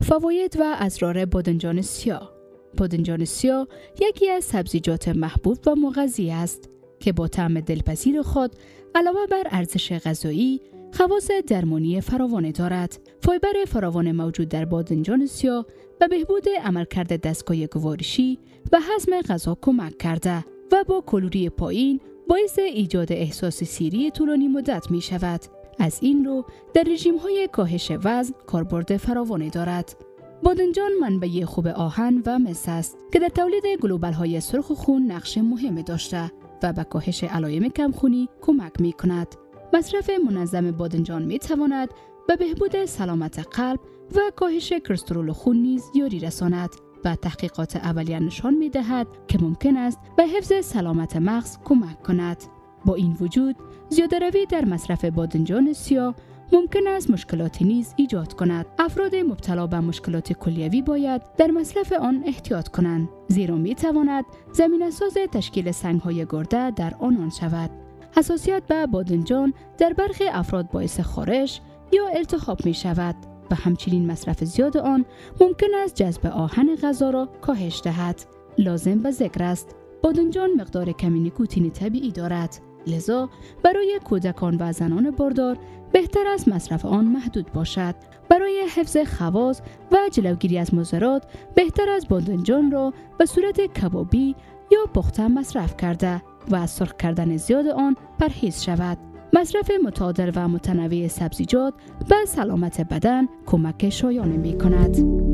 فواید و اضرار بادنجان سیاه. بادنجان سیاه یکی از سبزیجات محبوب و مغذی است که با طعم دلپذیر خود علاوه بر ارزش غذایی، خواص درمانی فراوانی دارد. فایبر فراوان موجود در بادنجان سیاه به بهبود عملکرد دستگاه گوارشی و هضم غذا کمک کرده و با کالری پایین باعث ایجاد احساس سیری طولانی مدت می شود. از این رو در رژیم‌های کاهش وزن کاربرد فراوانی دارد. بادنجان منبع خوب آهن و مس است که در تولید گلوبول‌های سرخ خون نقش مهمی داشته و به کاهش علائم کمخونی کمک می کند. مصرف منظم بادنجان می تواند به بهبود سلامت قلب و کاهش کلسترول خون نیز یاری رساند و تحقیقات اولیه نشان می دهد که ممکن است به حفظ سلامت مغز کمک کند. با این وجود، زیاده‌روی در مصرف بادنجان سیاه ممکن است مشکلاتی نیز ایجاد کند. افراد مبتلا به مشکلات کلیوی باید در مصرف آن احتیاط کنند، زیرا می تواند زمینه‌ساز تشکیل سنگ‌های گرده در آنان شود. حساسیت به بادنجان در برخی افراد باعث خارش یا التهاب می شود و همچنین مصرف زیاد آن ممکن است جذب آهن غذا را کاهش دهد. لازم به ذکر است بادنجان مقدار کمی نیکوتین طبیعی دارد، لذا برای کودکان و زنان باردار بهتر است مصرف آن محدود باشد. برای حفظ خواص و جلوگیری از مضرات بهتر است بادنجان را به صورت کبابی یا پخته مصرف کرده و از سرخ کردن زیاد آن پرهیز شود. مصرف متعادل و متنوع سبزیجات به سلامت بدن کمک شایانه می کند.